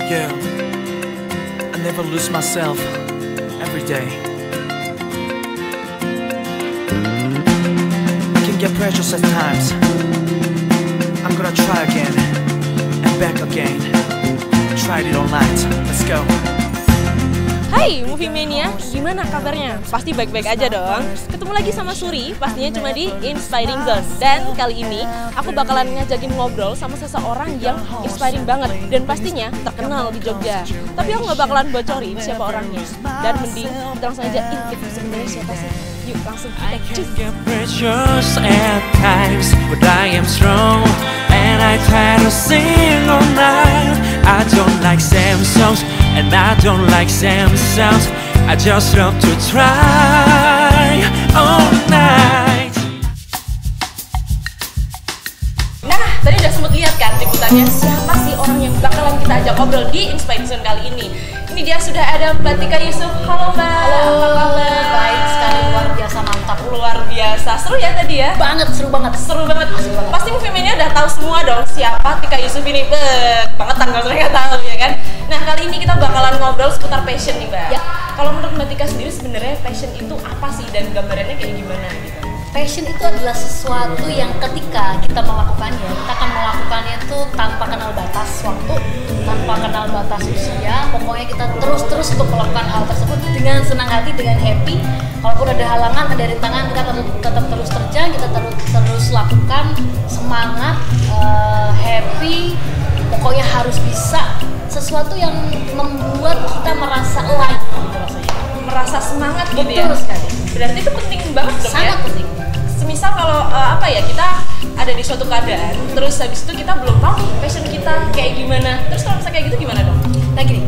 Yeah, I never lose myself every day. I can get precious at times. I'm gonna try again and back again. Tried it all night. Let's go. Hai Movie Mania, gimana kabarnya? Pasti baik-baik aja dong. Ketemu lagi sama Suri, pastinya cuma di Inspiring Zone. Dan kali ini aku bakalan ngajakin ngobrol sama seseorang yang inspiring banget dan pastinya terkenal di Jogja. Tapi aku gak bakalan bocorin siapa orangnya. Dan mending kita langsung aja intip sebenarnya siapa sih. Yuk langsung kita cus. Precious at times, but I am strong and I try to sing all night. I don't like sad songs and I don't like sad sounds. I just love to try all night. Nah, tadi udah sempet lihat kan liputannya siapa sih orang yang bakalan kita ajak ngobrol di Inspiring Zone kali ini. Ini dia sudah ada Mbak Tika Yusuf. Halo Mbak. Halo, apa kabar? baik sekali, luar biasa, mantap. Luar biasa, seru ya tadi ya? Banget, seru banget. Seru banget. Pasti Movie Mania udah tahu semua dong siapa Tika Yusuf ini. Banget tanggal mereka tahu ya kan. Nah kali ini kita bakalan ngobrol seputar passion nih Mbak. Ya. Kalau menurut Mbak Tika sendiri sebenarnya passion itu apa sih dan gambarannya kayak gimana gitu? Passion itu adalah sesuatu yang ketika kita melakukannya, kita akan melakukannya itu tanpa kenal batas waktu, tanpa kenal batas usia. Pokoknya kita terus untuk melakukan hal tersebut dengan senang hati, dengan happy. Kalaupun ada halangan, ada rintangan, kita tetap terus terjang, kita terus lakukan, semangat, happy. Pokoknya harus bisa sesuatu yang membuat kita merasa alive gitu rasanya. Merasa semangat gitu ya? Betul sekali. Berarti itu penting banget dong ya? Sangat penting. Semisal kalau kita ada di suatu keadaan, terus habis itu kita belum tahu passion kita kayak gimana. Terus kalau misalnya kayak gitu gimana dong? Nah gini,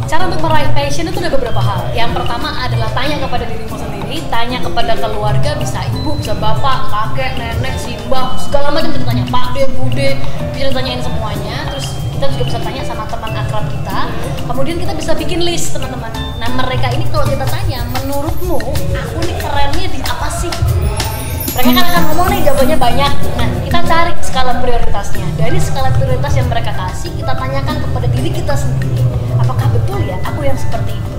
cara untuk meraih passion itu ada beberapa hal. Yang pertama adalah tanya kepada dirimu sendiri, tanya kepada keluarga, bisa ibu, bisa bapak, kakek, nenek, simbah, segala macam kita tanya, pak, de, bude, bisa tanyain semuanya. Terus kita juga bisa tanya sama teman akrab kita. Kemudian kita bisa bikin list teman-teman. Nah mereka ini kalau kita tanya, menurutmu aku nih kerennya di apa sih? Mereka kan akan ngomong nih jawabannya banyak. Nah kita cari skala prioritasnya. Dari skala prioritas yang mereka kasih, kita tanyakan kepada diri kita sendiri, apakah betul ya aku yang seperti itu?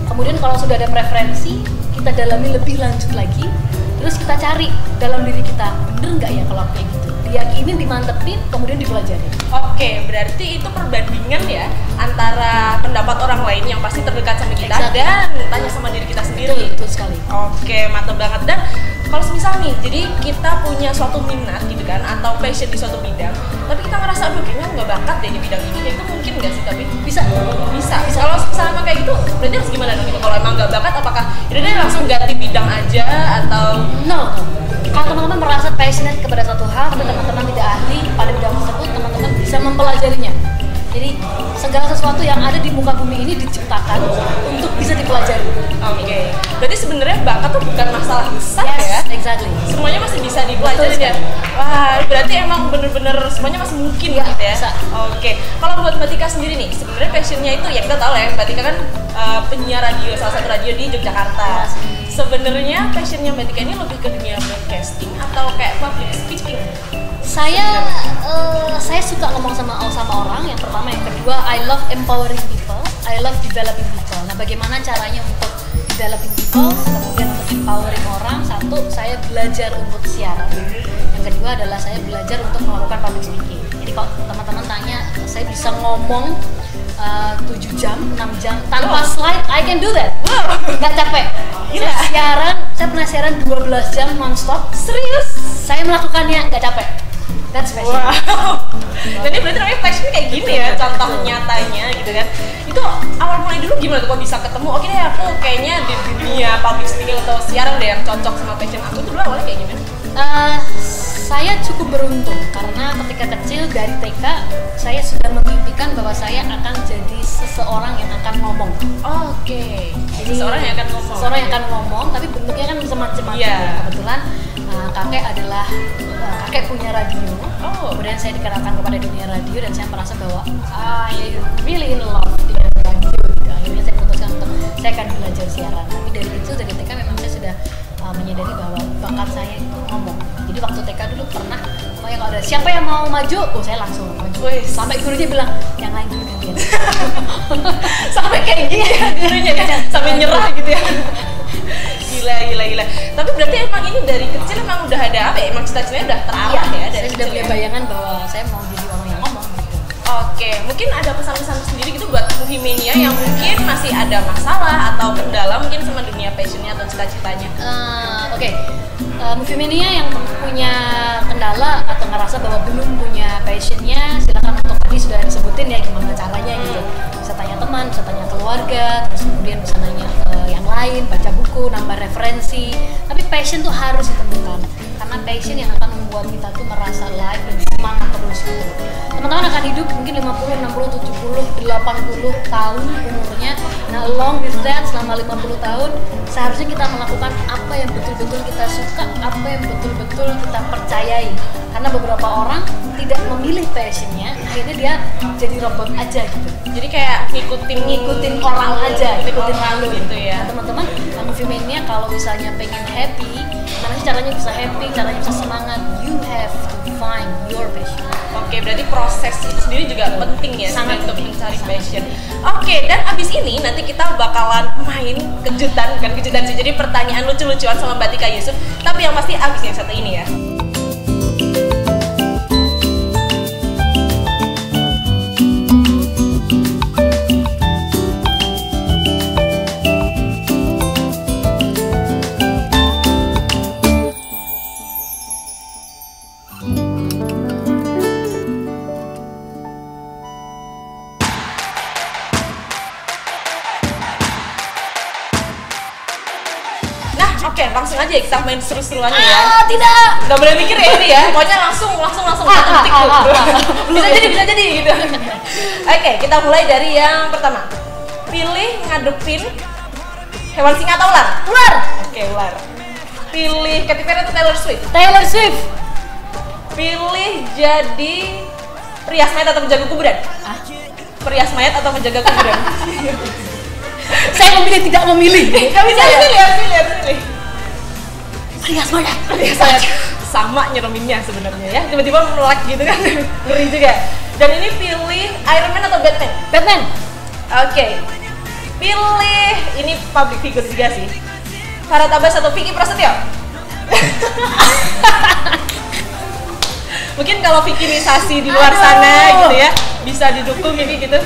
Kemudian kalau sudah ada preferensi, kita dalami lebih lanjut lagi. Terus kita cari dalam diri kita, bener nggak ya kalau kayak gitu? Diyakinin, dimantepin, kemudian dipelajari. Oke, berarti itu perbandingan ya antara pendapat orang lain yang pasti terdekat sama kita dan tanya sama diri kita sendiri. Betul sekali. Oke, mantap banget. Dan kalau misal nih, jadi kita punya suatu minat gitu kan, atau passion di suatu bidang, tapi kita ngerasa, aduh kayaknya nggak bakat deh di bidang ini, kayak itu mungkin nggak sih? Tapi bisa. Kalau misalnya emang kayak gitu, berarti harus gimana dong gitu? Kalau emang nggak bakat, apakah yaudah langsung ganti bidang aja atau? No. Kalau teman-teman merasa passionate kepada satu hal, tapi teman-teman tidak ahli pada bidang tersebut, teman-teman bisa mempelajarinya. Jadi segala sesuatu yang ada di muka bumi ini diciptakan untuk bisa dipelajari. Oke. Berarti sebenarnya bakat tuh bukan masalah besar ya? Exactly. Semuanya masih bisa dipelajari ya? Wah, berarti emang bener-bener semuanya masih mungkin Ya, gitu ya? bisa. Oke. Kalau buat Mbak Tika sendiri nih, sebenarnya passionnya itu ya kita tahu ya, Mbak Tika kan penyiar radio, salah satu radio di Yogyakarta. Sebenarnya passionnya Mbak Tika ini lebih ke dunia broadcasting atau kayak public speaking? Saya suka ngomong sama orang. Yang pertama, yang kedua, I love empowering people, I love developing people. Nah, bagaimana caranya untuk developing people, kemudian untuk empowering orang? Satu, saya belajar untuk siaran. Yang kedua adalah saya belajar untuk melakukan public speaking. Jadi kalau teman-teman tanya, saya bisa ngomong 7 jam, 6 jam tanpa slide, I can do that. Nggak capek. Saya pernah siaran 12 jam non-stop. Serius? Saya melakukannya nggak capek. That's passion. Wow. Jadi berarti namanya passion kayak gini ya, contoh nyatanya gitu kan. Itu awal mulai dulu gimana tuh kok bisa ketemu, oke deh aku kayaknya di dunia public speaking atau siaran deh yang cocok sama passion aku tuh dulu awalnya kayak gimana? Saya cukup beruntung karena ketika kecil dari TK saya sudah memimpikan bahwa saya akan jadi seseorang yang akan ngomong. Oke. Jadi Seseorang yang akan ngomong. Seseorang yang akan ngomong, tapi bentuknya kan bisa macam-macam. Iya. Kebetulan kakek punya radio. Kemudian saya dikenalkan kepada dunia radio dan saya merasa bahwa I really in love dengan radio. Gitu. Akhirnya saya putuskan untuk saya akan belajar siaran. Tapi dari kecil, dari TK memang saya sudah menyadari bahwa bakat saya itu ngomong. Jadi waktu TK dulu pernah, pokoknya kalau ada siapa yang mau maju, saya langsung maju. Sampai gurunya bilang, yang lain dulu gantian. Sampai kayak gini ya gurunya ya, sampai nyerah gitu ya. Gila. Tapi berarti emang ini dari kecil emang udah ada apa ya? Emang cita-citanya udah terarah ya dari saya sudah kecil punya ya? bayangan bahwa saya mau jadi orang yang ngomong gitu. Oke, mungkin ada pesan-pesan sendiri gitu buat Movie Mania yang mungkin masih ada masalah atau kendala mungkin sama dunia passionnya atau cita-citanya. Movie Mania yang punya kendala atau ngerasa bahwa belum punya passionnya, silakan untuk tadi sudah disebutin ya gimana caranya gitu. Bisa tanya teman, bisa tanya keluarga, terus kemudian bisa nanya ke yang lain, baca buku, nambah referensi. Tapi passion tuh harus ditemukan karena passion yang akan membuat kita tuh merasa live dan semangat terus gitu. Teman-teman akan hidup mungkin 50, 60, 70, 80 tahun umurnya. Nah, along with that selama 50 tahun seharusnya kita melakukan apa yang betul-betul kita suka, apa yang betul-betul kita percayai. Karena beberapa orang tidak memilih passionnya, akhirnya dia jadi robot aja gitu. Jadi kayak ngikutin orang aja, ngikutin orang alur gitu ya. Nah, teman-teman, Movie Mania kalau misalnya pengen happy, gimana sih caranya bisa happy, caranya bisa semangat? You have to find your passion. Oke, berarti proses itu sendiri juga penting ya Sangat untuk penting. mencari passion. Oke, dan abis ini nanti kita bakalan main kejutan, bukan kejutan sih, jadi pertanyaan lucu-lucuan sama Mbak Tika Yusuf. Tapi yang pasti abis yang satu ini ya. Oke, langsung aja kita main seru-seruannya ya. Tidak. Gak boleh mikir ya ini ya. Pokoknya langsung ketik tuh. Bisa jadi gitu. Oke, kita mulai dari yang pertama. Pilih ngadepin hewan singa atau ular? Ular. Oke, ular. Pilih Katy Perry atau Taylor Swift? Taylor Swift. Pilih jadi perias mayat atau penjaga kuburan? Perias mayat atau penjaga kuburan? Saya memilih tidak memilih. Gak bisa pilih. Perias mayat. Sama nyereminnya sebenarnya ya, tiba-tiba melek gitu kan. Ngeri juga. Dan ini pilih Iron Man atau Batman? Batman. Oke. Pilih, ini public figure juga sih, Farah Tabas atau Vicky Prasetyo? Mungkin kalau Vicky-nisasi di luar sana gitu ya, bisa didukung ini gitu.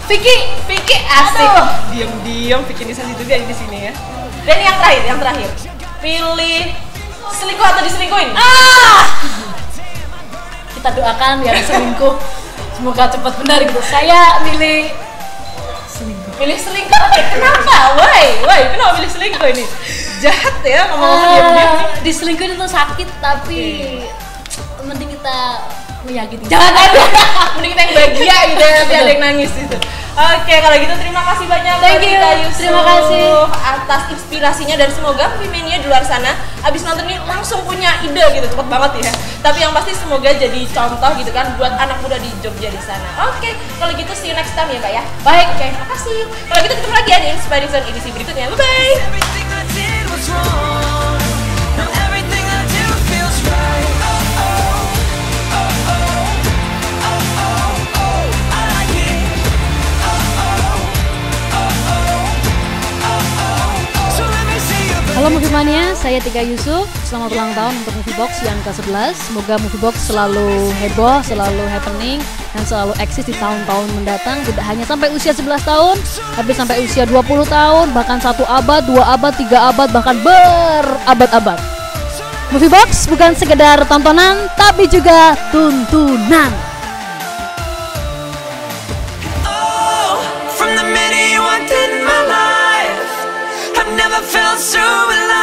Vicky asik. Diam-diam Vicky-nisasi juga di sini ya. Dan yang terakhir. Pilih selingkuh atau diselingkuhin? Kita doakan yang selingkuh semoga cepat benar gitu. Saya milih selingkuh. Pilih selingkuh? Kenapa? Why? Kenapa pilih selingkuh ini? Jahat ya ngomong-ngomong diam-diam nih. Diselingkuhin itu sakit tapi mending kita menyakiti. Jangan mending kita yang bahagia gitu ya, tapi ada yang nangis gitu. Oke, kalau gitu terima kasih banyak Thank you. Tika Yusuf Terima kasih atas inspirasinya, dan semoga Movie Mania di luar sana abis nonton ini langsung punya ide gitu, cepet banget ya. Tapi yang pasti semoga jadi contoh gitu kan buat anak muda di Jogja di sana. Oke, kalau gitu see you next time ya Mbak ya. Baik. Oke, makasih. Kalau gitu ketemu lagi ya di Inspiring Zone edisi berikutnya. Bye bye. Everything I did was wrong. Now everything I do feels right. I like it. So let me see you. Halo Movie Mania, saya Tika Yusuf. Selamat ulang tahun untuk Movie Box yang ke-11. Semoga Movie Box selalu heboh, selalu happening, dan selalu eksis di tahun-tahun mendatang. Tidak hanya sampai usia 11 tahun, tapi sampai usia 20 tahun, bahkan 1 abad, 2 abad, 3 abad, bahkan berabad-abad. Movie Box bukan sekedar tontonan, tapi juga tuntunan. Oh, from the minute you walked in my life, I've never felt so alive.